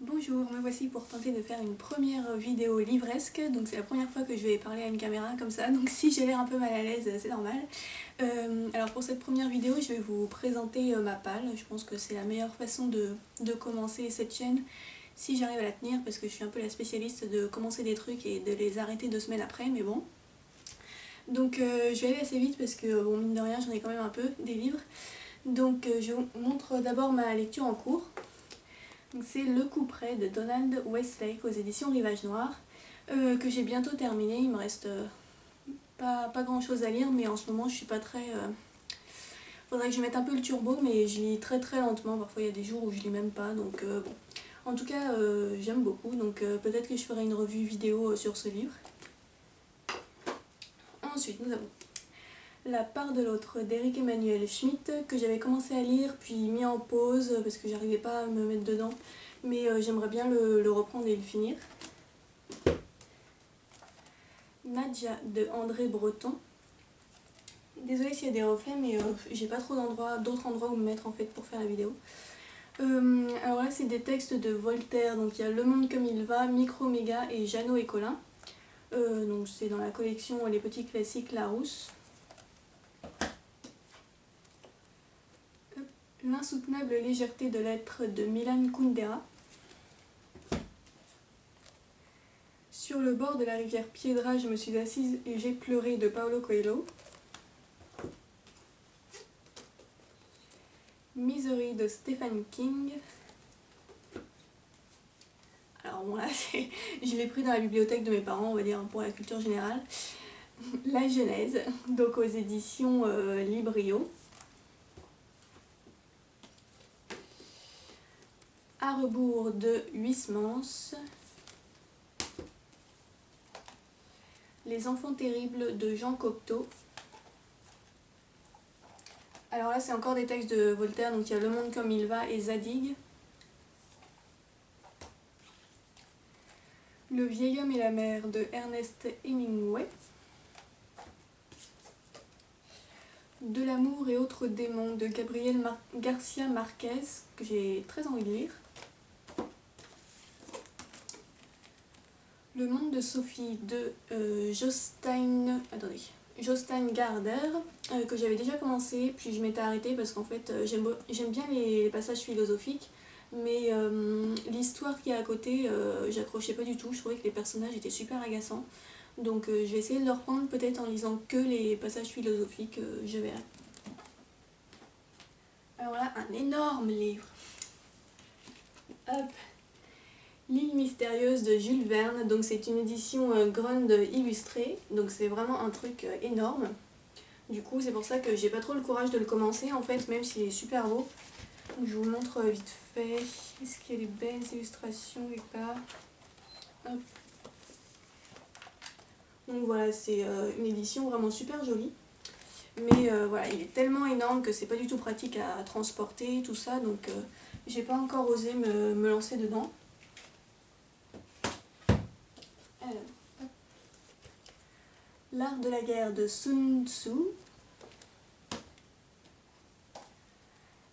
Bonjour, me voici pour tenter de faire une première vidéo livresque, donc c'est la première fois que je vais parler à une caméra comme ça, donc si j'ai l'air un peu mal à l'aise, c'est normal. Alors pour cette première vidéo, je vais vous présenter ma palle, je pense que c'est la meilleure façon de commencer cette chaîne, si j'arrive à la tenir, parce que je suis un peu la spécialiste de commencer des trucs et de les arrêter 2 semaines après, mais bon. Donc je vais aller assez vite parce que, bon, mine de rien, j'en ai quand même un peu, des livres. Donc je vous montre d'abord ma lecture en cours. C'est Le Couperet de Donald Westlake aux éditions Rivage Noir, que j'ai bientôt terminé. Il me reste pas grand chose à lire, mais en ce moment je suis pas très... Faudrait que je mette un peu le turbo, mais je lis très lentement. Parfois il y a des jours où je lis même pas, donc bon. En tout cas, j'aime beaucoup, donc peut-être que je ferai une revue vidéo sur ce livre. Ensuite, nous avons La part de l'autre d'Éric Emmanuel Schmitt, que j'avais commencé à lire puis mis en pause parce que j'arrivais pas à me mettre dedans, mais j'aimerais bien le reprendre et le finir. Nadia de André Breton. Désolée s'il y a des reflets, mais j'ai pas trop d'autres endroits où me mettre en fait pour faire la vidéo. Alors là, c'est des textes de Voltaire, donc il y a Le Monde comme il va, Microméga et Jeannot et Colin. Donc c'est dans la collection Les Petits Classiques Larousse. L'insoutenable légèreté de l'être de Milan Kundera. Sur le bord de la rivière Piedra, je me suis assise et j'ai pleuré de Paulo Coelho. Misery de Stephen King. Alors bon là, je l'ai pris dans la bibliothèque de mes parents, on va dire, pour la culture générale. La Genèse, donc aux éditions Librio. À rebours de Huysmans. Les enfants terribles de Jean Cocteau. Alors là, c'est encore des textes de Voltaire, donc il y a Le Monde comme il va et Zadig. Le vieil homme et la mer de Ernest Hemingway. De l'amour et autres démons de Gabriel Garcia Marquez, que j'ai très envie de lire. Le monde de Sophie de Jostein Gaarder, que j'avais déjà commencé, puis je m'étais arrêtée parce qu'en fait j'aime bien les passages philosophiques, mais l'histoire qui est à côté, j'accrochais pas du tout, je trouvais que les personnages étaient super agaçants. Donc je vais essayer de le reprendre peut-être en lisant que les passages philosophiques, je verrai. Alors là, un énorme livre. Hop. L'île mystérieuse de Jules Verne, donc c'est une édition Grund illustrée, donc c'est vraiment un truc énorme. Du coup c'est pour ça que j'ai pas trop le courage de le commencer en fait, même s'il est super beau. Donc, je vous montre vite fait. Est-ce qu'il y a des belles illustrations quelque part? Hop. Donc voilà, c'est une édition vraiment super jolie. Mais voilà, il est tellement énorme que c'est pas du tout pratique à transporter, tout ça, donc j'ai pas encore osé me lancer dedans. Alors, L'art de la guerre de Sun Tzu.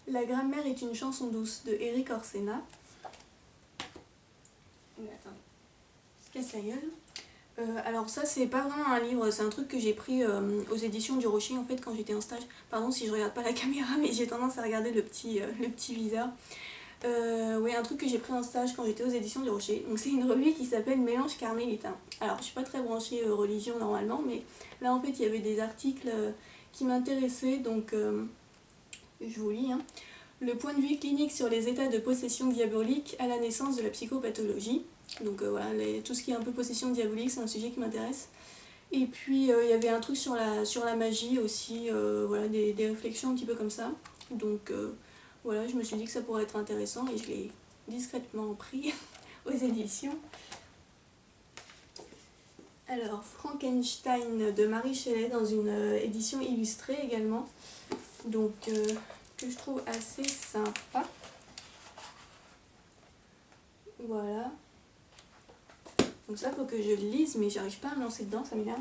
La grammaire est une chanson douce de Éric Orsena. Attends, se casse la gueule. Alors ça c'est pas vraiment un livre, c'est un truc que j'ai pris aux éditions du Rocher en fait quand j'étais en stage. Pardon si je regarde pas la caméra, mais j'ai tendance à regarder le petit viseur. Oui, un truc que j'ai pris en stage quand j'étais aux éditions du Rocher. Donc c'est une revue qui s'appelle Mélange carmélitain. Alors je suis pas très branchée religion normalement, mais là en fait il y avait des articles qui m'intéressaient, donc je vous lis. Le point de vue clinique sur les états de possession diabolique à la naissance de la psychopathologie. Donc voilà, tout ce qui est un peu possession diabolique, c'est un sujet qui m'intéresse. Et puis il y avait un truc sur la magie aussi, voilà, des réflexions un petit peu comme ça. Donc voilà, je me suis dit que ça pourrait être intéressant et je l'ai discrètement pris aux éditions. Alors, Frankenstein de Marie Shelley dans une édition illustrée également. Donc que je trouve assez sympa. Voilà. Donc ça, faut que je le lise, mais j'arrive pas à me lancer dedans, ça m'énerve.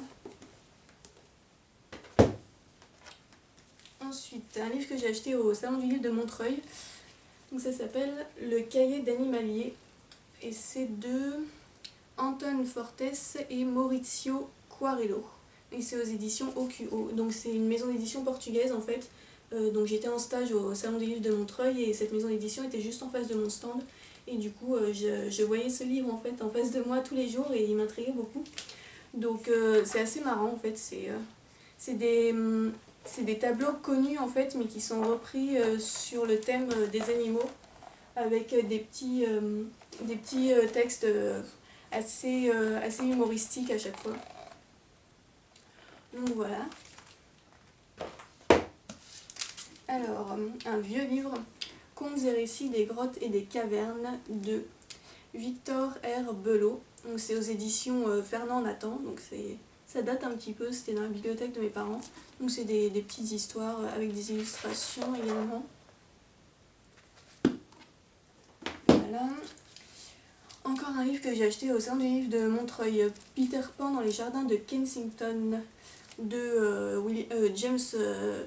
Ensuite, un livre que j'ai acheté au Salon du Livre de Montreuil. Donc ça s'appelle Le Cahier d'animalier et c'est de Anton Fortes et Maurizio Quarello. Et c'est aux éditions OQO. Donc c'est une maison d'édition portugaise en fait. Donc j'étais en stage au Salon des livres de Montreuil et cette maison d'édition était juste en face de mon stand. Et du coup je voyais ce livre en fait en face de moi tous les jours et il m'intriguait beaucoup. Donc c'est assez marrant en fait. C'est des tableaux connus en fait mais qui sont repris sur le thème des animaux avec des petits textes assez humoristiques à chaque fois. Donc voilà. Alors, un vieux livre, Contes et récits des grottes et des cavernes de Victor R. Belot. Donc c'est aux éditions Fernand Nathan. Donc ça date un petit peu, c'était dans la bibliothèque de mes parents. Donc c'est des petites histoires avec des illustrations également. Voilà. Encore un livre que j'ai acheté au Salon du livre de Montreuil, Peter Pan dans les jardins de Kensington de James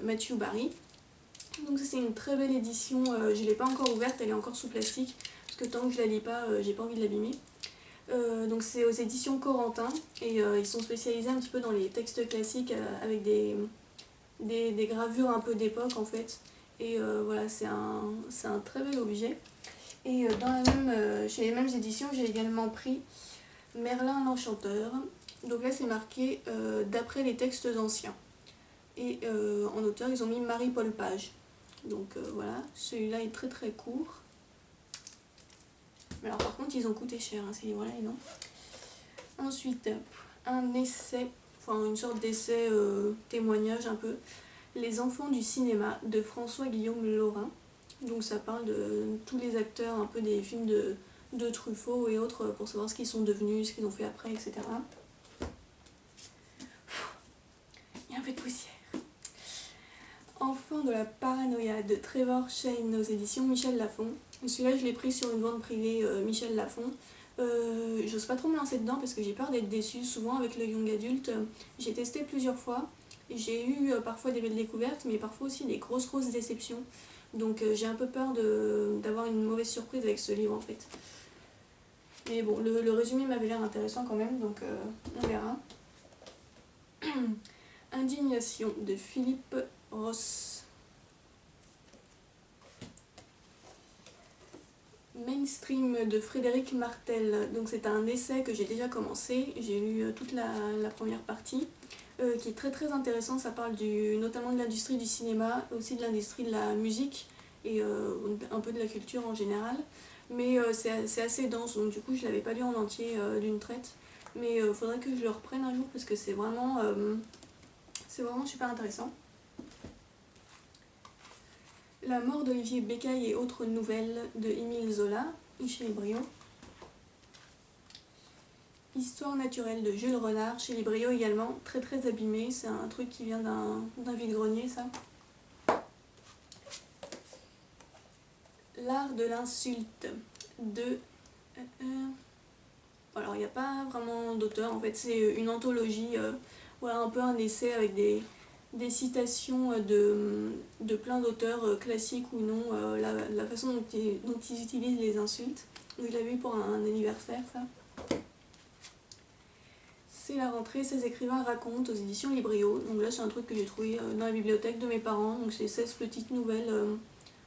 Matthew Barry. Donc c'est une très belle édition, je ne l'ai pas encore ouverte, elle est encore sous plastique, parce que tant que je la lis pas, j'ai pas envie de l'abîmer. Donc c'est aux éditions Corentin, et ils sont spécialisés un petit peu dans les textes classiques avec des gravures un peu d'époque en fait. Et voilà, c'est un très bel objet. Et chez les mêmes éditions, j'ai également pris Merlin l'Enchanteur. Donc là c'est marqué d'après les textes anciens. Et en auteur, ils ont mis Marie-Paul Page. Donc voilà, celui-là est très très court. Mais alors par contre, ils ont coûté cher, hein, ces livres-là, non. Ensuite, un essai, enfin une sorte d'essai témoignage un peu. Les enfants du cinéma de François-Guillaume Laurin. Donc ça parle de tous les acteurs un peu des films de Truffaut et autres pour savoir ce qu'ils sont devenus, ce qu'ils ont fait après, etc. Il y a un peu de poussière. Enfant de la paranoïa de Trevor Shane aux éditions Michel Lafon. Celui-là je l'ai pris sur une vente privée Michel Lafon. J'ose pas trop me lancer dedans parce que j'ai peur d'être déçue. Souvent avec le young adulte, j'ai testé plusieurs fois. J'ai eu parfois des belles découvertes mais parfois aussi des grosses déceptions. Donc j'ai un peu peur d'avoir une mauvaise surprise avec ce livre en fait. Mais bon, le résumé m'avait l'air intéressant quand même, donc on verra. Indignation de Philippe Ross. Mainstream de Frédéric Martel. Donc c'est un essai que j'ai déjà commencé. J'ai lu toute la première partie. Qui est très très intéressant. Ça parle notamment de l'industrie du cinéma, aussi de l'industrie de la musique et un peu de la culture en général. Mais c'est assez dense, donc du coup je ne l'avais pas lu en entier d'une traite. Mais il faudrait que je le reprenne un jour parce que c'est vraiment super intéressant. La mort d'Olivier Bécaille et autres nouvelles de Émile Zola, chez les Brio. Histoire naturelle de Jules Renard, chez les Brio également, très très abîmé, c'est un truc qui vient d'un vide-grenier ça. L'art de l'insulte de... Alors il n'y a pas vraiment d'auteur en fait, c'est une anthologie, voilà, un peu un essai avec des citations de plein d'auteurs classiques ou non, la façon dont ils utilisent les insultes. Donc je l'avais eu pour un anniversaire ça. C'est la rentrée, 16 écrivains racontent aux éditions Librio. Donc là c'est un truc que j'ai trouvé dans la bibliothèque de mes parents, donc c'est 16 petites nouvelles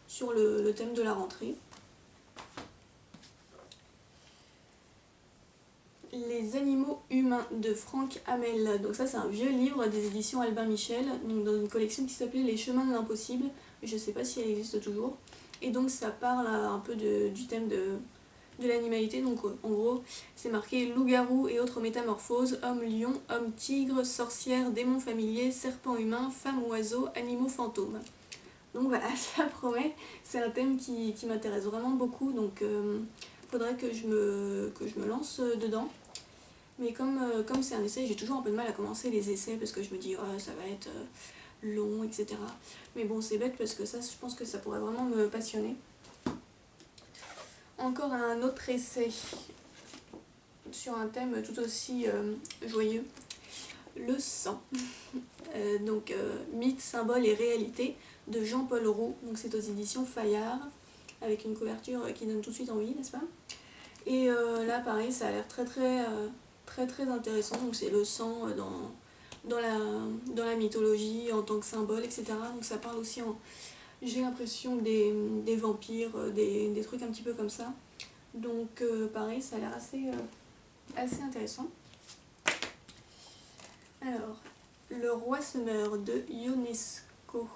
sur le thème de la rentrée. Les animaux humains de Franck Hamel. Donc ça c'est un vieux livre des éditions Albin Michel, donc dans une collection qui s'appelait Les chemins de l'impossible. Je sais pas si elle existe toujours. Et donc ça parle un peu du thème de l'animalité. Donc en gros c'est marqué loup-garou et autres métamorphoses, homme-lion, homme-tigre, sorcière, démon familier, serpent humain, femme oiseau, animaux fantômes. Donc voilà, ça promet, c'est un thème qui m'intéresse vraiment beaucoup, donc faudrait que je me lance dedans. Mais comme c'est un essai, j'ai toujours un peu de mal à commencer les essais parce que je me dis oh, ça va être long, etc. Mais bon, c'est bête parce que ça, je pense que ça pourrait vraiment me passionner. Encore un autre essai sur un thème tout aussi joyeux, le sang. Donc mythe, symbole et réalité de Jean-Paul Roux. Donc c'est aux éditions Fayard avec une couverture qui donne tout de suite envie, n'est-ce pas? Et là pareil, ça a l'air très intéressant. Donc c'est le sang dans la mythologie en tant que symbole, etc. Donc ça parle aussi, j'ai l'impression, des vampires, des trucs un petit peu comme ça. Donc pareil, ça a l'air assez intéressant. Alors, Le roi se meurt de Ionesco.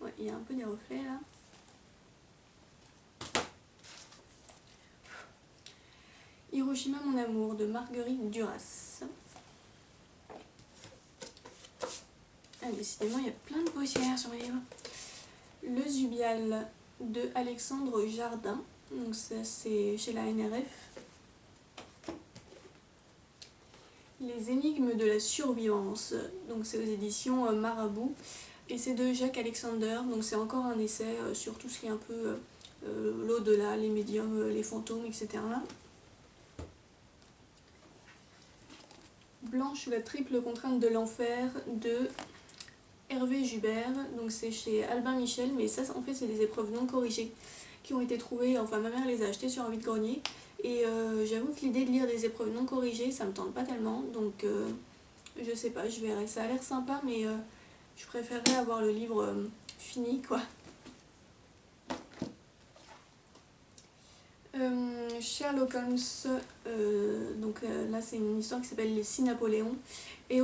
Ouais, il y a un peu des reflets là. Hiroshima mon amour de Marguerite Duras. Ah, décidément, il y a plein de poussière sur mes livres. Le Zubial de Alexandre Jardin. Donc ça c'est chez la NRF. Les énigmes de la survivance. Donc c'est aux éditions Marabout. Et c'est de Jacques Alexander. Donc c'est encore un essai sur tout ce qui est un peu l'au-delà, les médiums, les fantômes, etc. Blanche, la triple contrainte de l'enfer de Hervé Jubert. Donc c'est chez Albin Michel, mais ça en fait c'est des épreuves non corrigées qui ont été trouvées, enfin ma mère les a achetées sur un vide-grenier. Et j'avoue que l'idée de lire des épreuves non corrigées, ça me tente pas tellement, donc je sais pas, je verrai. Ça a l'air sympa, mais je préférerais avoir le livre fini, quoi. Sherlock Holmes, donc là c'est une histoire qui s'appelle Les 6 Napoléons, et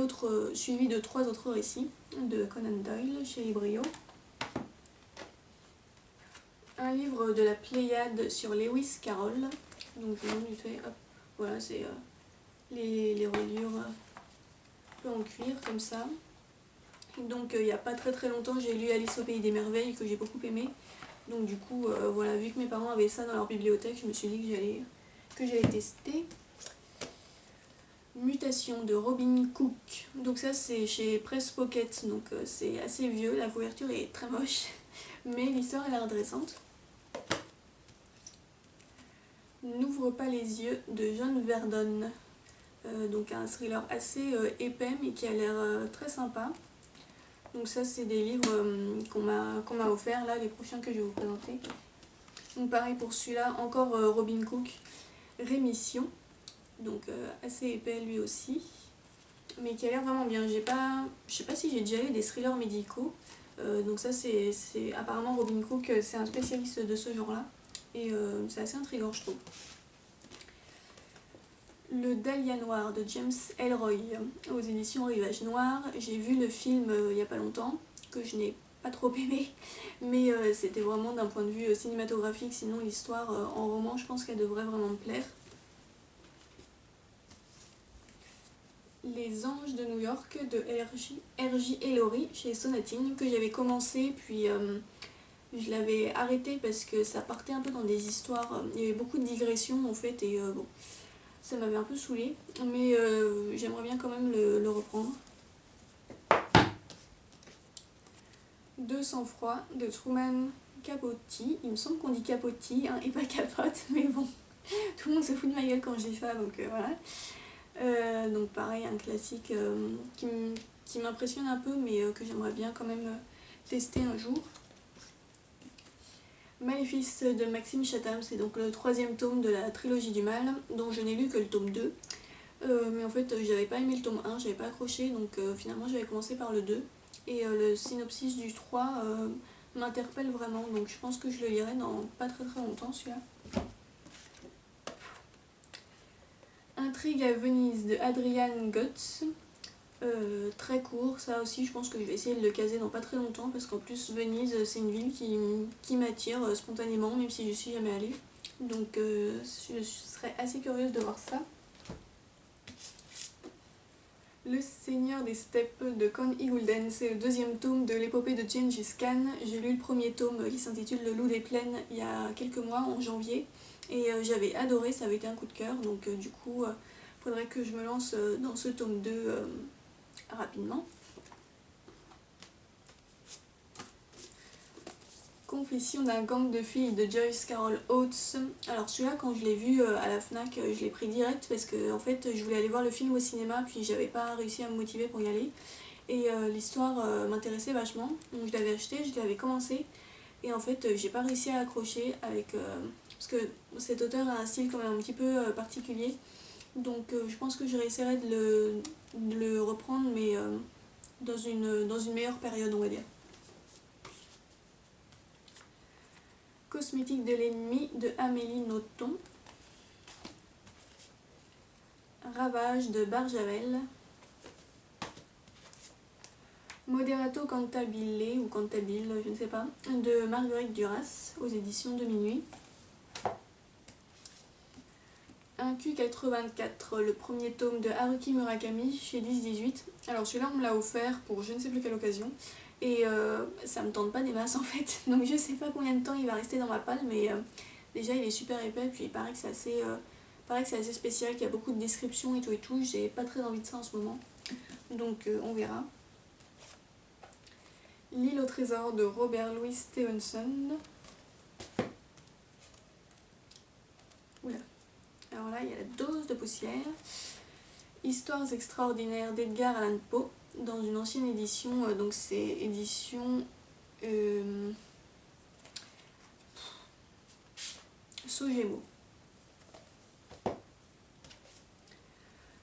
suivi de 3 autres récits de Conan Doyle chez Brio. Un livre de la Pléiade sur Lewis Carroll, donc hop, voilà, c'est les reliures un peu en cuir comme ça. Donc il n'y a pas très longtemps j'ai lu Alice au pays des merveilles que j'ai beaucoup aimé. Donc du coup voilà, vu que mes parents avaient ça dans leur bibliothèque, je me suis dit que j'allais tester. Mutation de Robin Cook. Donc ça c'est chez Press Pocket, donc c'est assez vieux, la couverture est très moche, mais l'histoire a l'air intéressante. N'ouvre pas les yeux de John Verdon. Donc un thriller assez épais mais qui a l'air très sympa. Donc ça c'est des livres qu'on m'a offert là, les prochains que je vais vous présenter. Donc pareil pour celui-là, encore Robin Cook, Rémission. Donc assez épais lui aussi, mais qui a l'air vraiment bien. Je sais pas si j'ai déjà lu des thrillers médicaux. Donc ça c'est apparemment Robin Cook, c'est un spécialiste de ce genre là. Et c'est assez intriguant je trouve. Le Dahlia Noir de James Ellroy aux éditions Rivage Noir. J'ai vu le film il n'y a pas longtemps, que je n'ai pas trop aimé, mais c'était vraiment d'un point de vue cinématographique, sinon l'histoire en roman je pense qu'elle devrait vraiment me plaire. Les Anges de New York de R.J. Ellory chez Sonatine, que j'avais commencé puis je l'avais arrêté parce que ça partait un peu dans des histoires, il y avait beaucoup de digressions en fait et bon, ça m'avait un peu saoulée, mais j'aimerais bien quand même le reprendre. De sang-froid de Truman Capote. Il me semble qu'on dit Capote hein, et pas Capote, mais bon, tout le monde se fout de ma gueule quand je dis ça, donc voilà. Donc pareil, un classique qui m'impressionne un peu, mais que j'aimerais bien quand même tester un jour. Maléfice de Maxime Chatham, c'est donc le 3e tome de la trilogie du mal, dont je n'ai lu que le tome 2. Mais en fait, j'avais pas aimé le tome 1, j'avais pas accroché, donc finalement j'avais commencé par le 2. Et le synopsis du 3 m'interpelle vraiment, donc je pense que je le lirai dans pas très longtemps celui-là. Intrigue à Venise de Adrian Gotts. Très court, ça aussi je pense que je vais essayer de le caser dans pas très longtemps parce qu'en plus Venise c'est une ville qui m'attire spontanément même si je suis jamais allée, donc je serais assez curieuse de voir ça. Le Seigneur des Steppes de Con Iggulden, c'est le 2e tome de l'épopée de Gengis Khan. J'ai lu le premier tome qui s'intitule Le Loup des Plaines il y a quelques mois en janvier et j'avais adoré, ça avait été un coup de cœur, donc du coup faudrait que je me lance dans ce tome 2 rapidement. Confession d'un gang de filles de Joyce Carol Oates. Alors celui-là quand je l'ai vu à la FNAC, je l'ai pris direct parce que en fait je voulais aller voir le film au cinéma puis j'avais pas réussi à me motiver pour y aller. Et l'histoire m'intéressait vachement, donc je l'avais acheté, je l'avais commencé et en fait j'ai pas réussi à accrocher avec parce que cet auteur a un style quand même un petit peu particulier. Donc je pense que je réessayerai de le reprendre, mais dans une meilleure période, on va dire. Cosmétique de l'ennemi de Amélie Nothomb. Ravage de Barjavel. Moderato Cantabile, ou Cantabile, je ne sais pas, de Marguerite Duras, aux éditions de Minuit. Un Q84, le premier tome de Haruki Murakami chez 10-18. Alors celui-là on me l'a offert pour je ne sais plus quelle occasion, et ça me tente pas des masses en fait, donc je sais pas combien de temps il va rester dans ma palle, mais déjà il est super épais, puis il paraît que c'est assez spécial, qu'il y a beaucoup de descriptions et tout, j'ai pas très envie de ça en ce moment, donc on verra. L'île au trésor de Robert Louis Stevenson. Oula. Alors là, il y a la dose de poussière. Histoires extraordinaires d'Edgar Allan Poe, dans une ancienne édition, donc c'est édition Sogemo.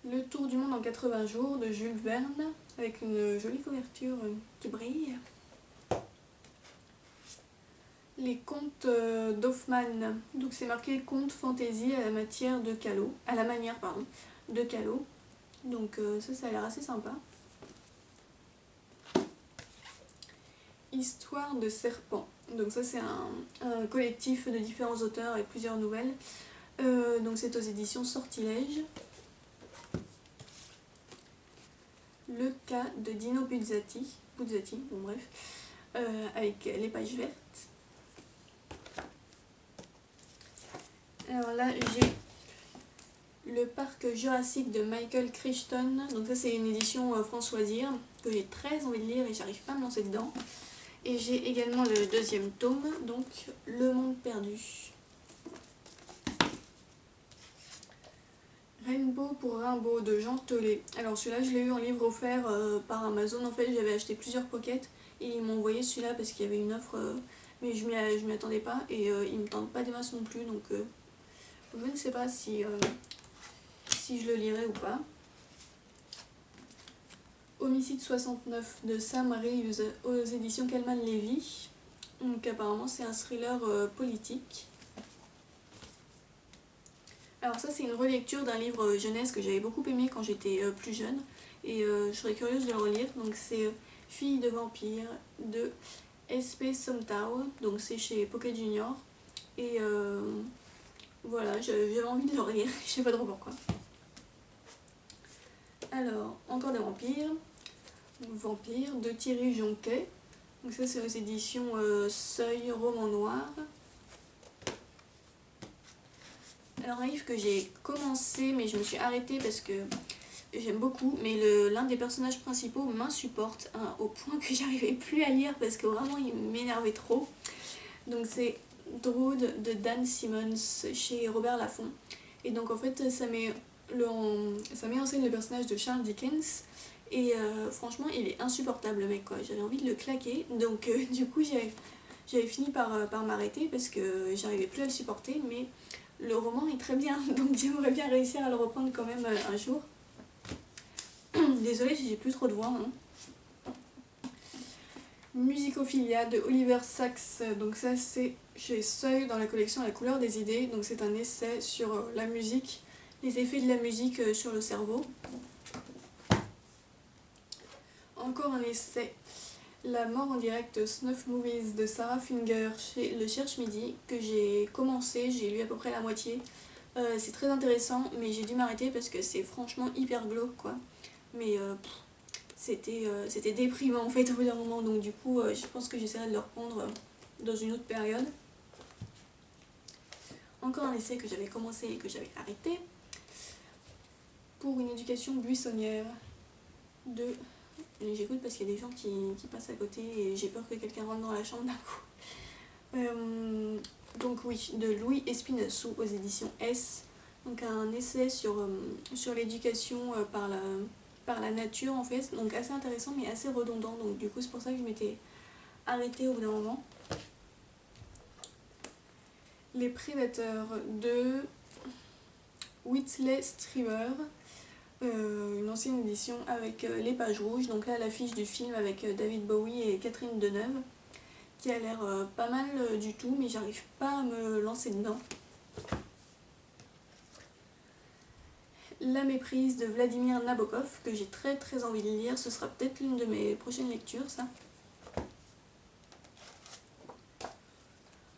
Le tour du monde en 80 jours de Jules Verne, avec une jolie couverture qui brille. Les contes d'Hoffmann, donc c'est marqué contes fantasy à la manière de Callot, donc ça a l'air assez sympa. Histoire de serpent, donc ça c'est un collectif de différents auteurs avec plusieurs nouvelles, donc c'est aux éditions Sortilège. Le cas de Dino Buzzati, bon bref, avec les pages vertes. Alors là j'ai le parc jurassique de Michael Crichton, donc ça c'est une édition Françoisir que j'ai très envie de lire et j'arrive pas à me lancer dedans. Et j'ai également le deuxième tome, donc Le Monde Perdu. Rainbow pour Rimbaud de Jean Tollet. Alors celui-là je l'ai eu en livre offert par Amazon, en fait j'avais acheté plusieurs pockets et ils m'ont envoyé celui-là parce qu'il y avait une offre, mais je m'y attendais pas et il me tente pas des masses non plus, donc je ne sais pas si je le lirai ou pas. Homicide 69 de Sam Reeves aux éditions Calman Levy. Donc apparemment c'est un thriller politique. Alors ça c'est une relecture d'un livre jeunesse que j'avais beaucoup aimé quand j'étais plus jeune et je serais curieuse de le relire. Donc c'est Fille de vampire de S.P. Somtow, donc c'est chez Pocket Junior et voilà, j'avais envie de le relire, je sais pas trop pourquoi. Alors, encore des vampires. Vampire de Thierry Jonquet. Donc ça c'est aux éditions Seuil Roman Noir. Alors un livre que j'ai commencé mais je me suis arrêtée parce que j'aime beaucoup, mais l'un des personnages principaux m'insupporte au point que j'arrivais plus à lire parce que vraiment il m'énervait trop. Donc c'est Drood de Dan Simmons chez Robert Laffont. Et donc en fait ça met en scène le personnage de Charles Dickens. Et franchement il est insupportable le mec quoi, j'avais envie de le claquer, donc du coup j'avais fini par m'arrêter parce que j'arrivais plus à le supporter, mais le roman est très bien, donc j'aimerais bien réussir à le reprendre quand même un jour. Désolée si j'ai plus trop de voix. Musicophilia de Oliver Sacks, donc ça c'est chez Seuil dans la collection La couleur des idées, donc c'est un essai sur la musique, les effets de la musique sur le cerveau. Encore un essai, La mort en direct Snuff Movies de Sarah Finger chez Le Cherche Midi, que j'ai commencé, j'ai lu à peu près la moitié. C'est très intéressant, mais j'ai dû m'arrêter parce que c'est franchement hyper glauque quoi. Mais c'était déprimant en fait au bout d'un moment, donc du coup je pense que j'essaierai de le reprendre dans une autre période. Encore un essai que j'avais commencé et que j'avais arrêté. Pour une éducation buissonnière de... J'écoute parce qu'il y a des gens qui passent à côté et j'ai peur que quelqu'un rentre dans la chambre d'un coup. Donc oui, de Louis Espinassou aux éditions S. Donc un essai sur l'éducation par la nature en fait. Donc assez intéressant mais assez redondant. Donc du coup c'est pour ça que je m'étais arrêtée au bout d'un moment. Les Prédateurs de Whitley Strieber, une ancienne édition avec les pages rouges. Donc là l'affiche du film avec David Bowie et Catherine Deneuve, qui a l'air pas mal du tout, mais j'arrive pas à me lancer dedans. La méprise de Vladimir Nabokov, que j'ai très envie de lire, ce sera peut-être l'une de mes prochaines lectures, ça.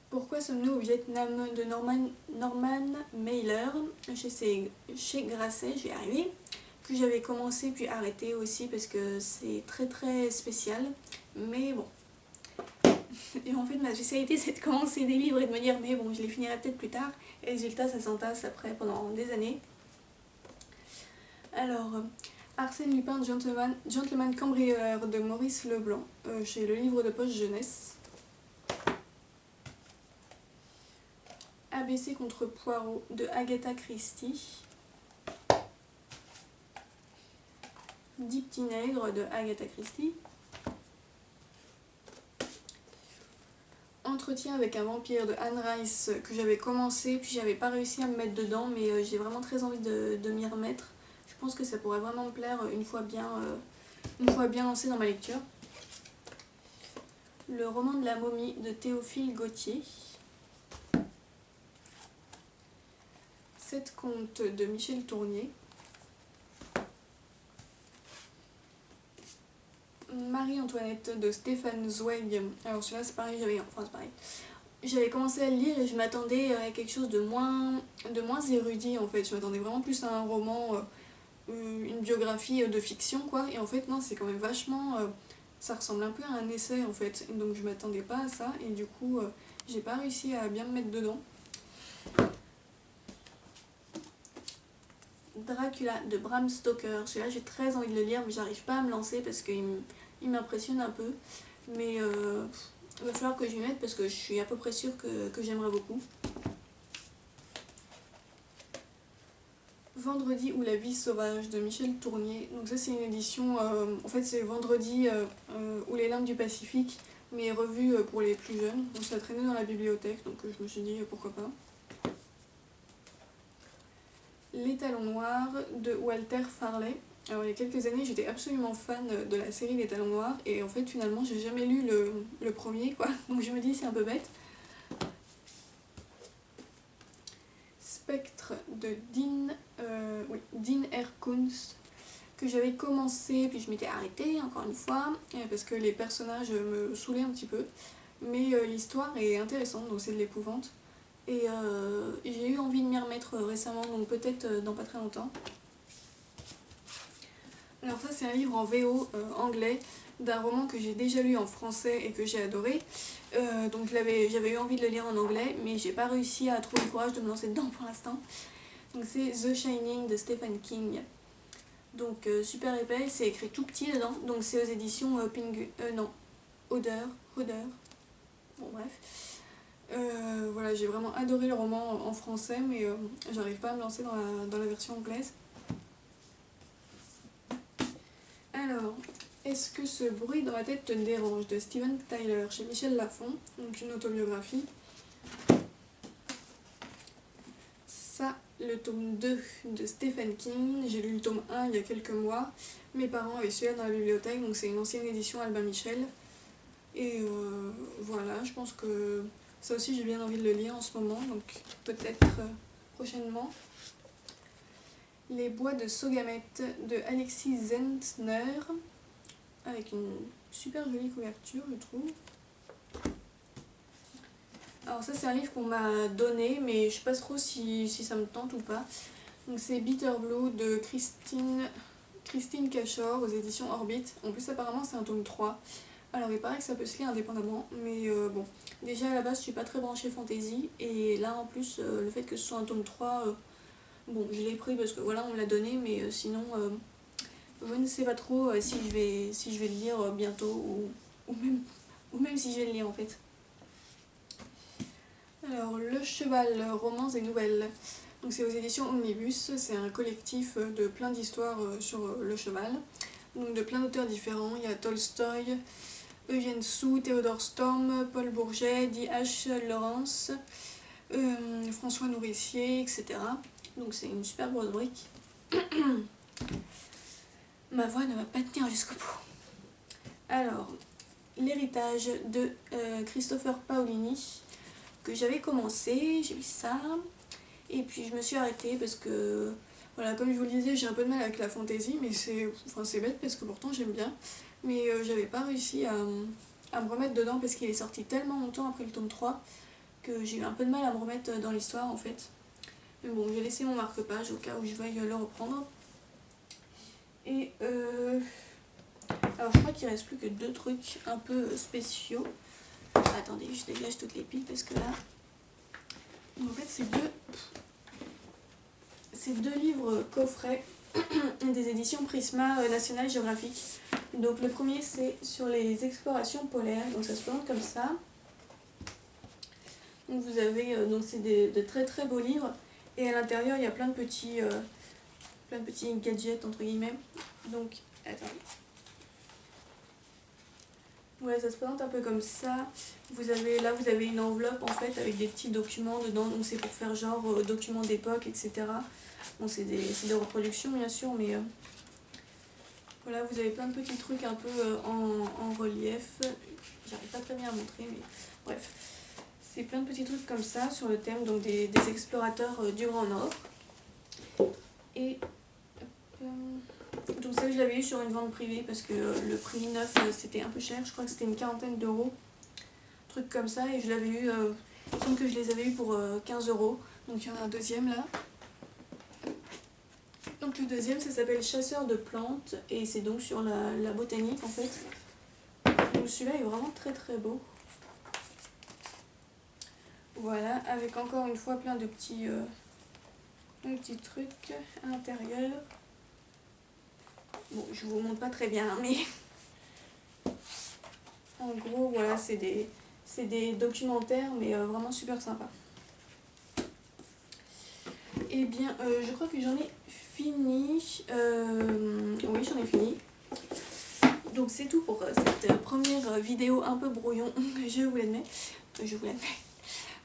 Pourquoi sommes-nous au Vietnam de Norman Mailer, chez Grasset, je vais y arriver, que j'avais commencé puis arrêté aussi parce que c'est très spécial, mais bon. Et en fait ma spécialité c'est de commencer des livres et de me dire mais bon je les finirai peut-être plus tard, et résultat ça s'entasse après pendant des années. Alors, Arsène Lupin, Gentleman cambrioleur de Maurice Leblanc, chez le livre de poche jeunesse. ABC contre Poirot de Agatha Christie. 10 petits nègres de Agatha Christie. Entretien avec un vampire de Anne Rice, que j'avais commencé puis j'avais pas réussi à me mettre dedans, mais j'ai vraiment très envie de m'y remettre. Je pense que ça pourrait vraiment me plaire une fois bien lancée dans ma lecture. Le roman de la momie de Théophile Gautier. 7 contes de Michel Tournier. Marie-Antoinette de Stéphane Zweig. Alors celui-là c'est pareil, j'avais commencé à le lire et je m'attendais à quelque chose de moins érudit en fait. Je m'attendais vraiment plus à un roman, une biographie de fiction quoi. Et en fait non, c'est quand même vachement... ça ressemble un peu à un essai en fait. Et donc je m'attendais pas à ça et du coup j'ai pas réussi à bien me mettre dedans. Dracula de Bram Stoker. Celui-là j'ai très envie de le lire mais j'arrive pas à me lancer parce qu'il m'impressionne un peu. Mais il va falloir que je m'y mette parce que je suis à peu près sûre que j'aimerais beaucoup. Vendredi ou la vie sauvage de Michel Tournier. Donc ça c'est une édition, en fait c'est Vendredi ou les limbes du Pacifique, mais revue pour les plus jeunes. Donc ça traînait dans la bibliothèque, donc je me suis dit pourquoi pas. Les Talons Noirs de Walter Farley. Alors il y a quelques années j'étais absolument fan de la série Les Talons Noirs et en fait finalement j'ai jamais lu le premier quoi, donc je me dis c'est un peu bête. Spectre de Dean R. Koontz, que j'avais commencé puis je m'étais arrêtée encore une fois parce que les personnages me saoulaient un petit peu, mais l'histoire est intéressante, donc c'est de l'épouvante. Et j'ai eu envie de m'y remettre récemment, donc peut-être dans pas très longtemps. Alors ça c'est un livre en VO anglais d'un roman que j'ai déjà lu en français et que j'ai adoré. Donc j'avais eu envie de le lire en anglais, mais j'ai pas réussi à trouver le courage de me lancer dedans pour l'instant. Donc c'est The Shining de Stephen King. Donc super épais, c'est écrit tout petit dedans, donc c'est aux éditions Odeur. Bon bref. Voilà, j'ai vraiment adoré le roman en français, mais j'arrive pas à me lancer dans la version anglaise. Alors, est-ce que ce bruit dans la tête te dérange de Steven Tyler chez Michel Lafon, donc une autobiographie. Ça, le tome 2 de Stephen King, j'ai lu le tome 1 il y a quelques mois. Mes parents avaient celui-là dans la bibliothèque, donc c'est une ancienne édition Albin Michel. Et voilà, je pense que ça aussi j'ai bien envie de le lire en ce moment, donc peut-être prochainement. Les bois de Saugamette de Alexis Zentner, avec une super jolie couverture je trouve. Alors ça c'est un livre qu'on m'a donné, mais je sais pas trop si ça me tente ou pas. Donc c'est Bitter Blue de Christine Cachor aux éditions Orbit. En plus apparemment c'est un tome 3. Alors il paraît que ça peut se lire indépendamment, mais bon. Déjà à la base je suis pas très branchée fantasy, et là en plus le fait que ce soit un tome 3, bon je l'ai pris parce que voilà on me l'a donné, mais sinon je ne sais pas trop si je vais le lire bientôt ou même si je vais le lire en fait. Alors Le Cheval, romans et nouvelles. Donc c'est aux éditions Omnibus, c'est un collectif de plein d'histoires sur le cheval. Donc de plein d'auteurs différents, il y a Tolstoï, Eugène Sue, Théodore Storm, Paul Bourget, D.H. Lawrence, François Nourricier, etc. Donc c'est une super grosse brique. Ma voix ne va pas tenir jusqu'au bout. Alors, l'héritage de Christopher Paolini, que j'avais commencé, j'ai lu ça, et puis je me suis arrêtée parce que, voilà, comme je vous le disais, j'ai un peu de mal avec la fantasy, mais c'est bête parce que pourtant j'aime bien, mais j'avais pas réussi à me remettre dedans parce qu'il est sorti tellement longtemps après le tome 3 que j'ai eu un peu de mal à me remettre dans l'histoire en fait. Mais bon, j'ai laissé mon marque-page au cas où je veuille le reprendre. Et alors je crois qu'il reste plus que 2 trucs un peu spéciaux. Attendez, je dégage toutes les piles parce que là... En fait, c'est deux livres coffrets des éditions Prisma National Geographic. Donc le premier c'est sur les explorations polaires, donc ça se présente comme ça. Donc vous avez, donc c'est de très très beaux livres et à l'intérieur il y a plein de petits gadgets entre guillemets. Donc attendez. Ouais, ça se présente un peu comme ça. Vous avez une enveloppe en fait avec des petits documents dedans, donc c'est pour faire genre documents d'époque, etc. Bon, c'est des reproductions bien sûr, mais voilà, vous avez plein de petits trucs un peu en relief. J'arrive pas très bien à montrer, mais bref. C'est plein de petits trucs comme ça sur le thème donc des explorateurs du Grand Nord. Et donc ça je l'avais eu sur une vente privée parce que le prix neuf c'était un peu cher, je crois que c'était une quarantaine d'euros, truc comme ça, et je l'avais eu, il me semble que je les avais eu pour 15 euros. Donc il y en a un deuxième là. Donc le deuxième ça s'appelle Chasseur de plantes et c'est donc sur la botanique en fait. Donc celui-là est vraiment très très beau. Voilà, avec encore une fois plein de petits trucs à l'intérieur. Bon, je vous montre pas très bien, mais en gros, voilà, c'est des documentaires, mais vraiment super sympa. Et bien, je crois que j'en ai fini. Oui, j'en ai fini. Donc c'est tout pour cette première vidéo un peu brouillon, je vous l'admets.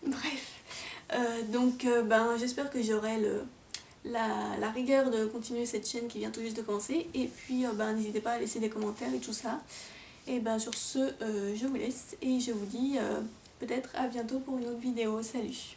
Bref. Donc, j'espère que j'aurai la rigueur de continuer cette chaîne qui vient tout juste de commencer. Et puis, n'hésitez pas à laisser des commentaires et tout ça. Et sur ce, je vous laisse et je vous dis peut-être à bientôt pour une autre vidéo. Salut!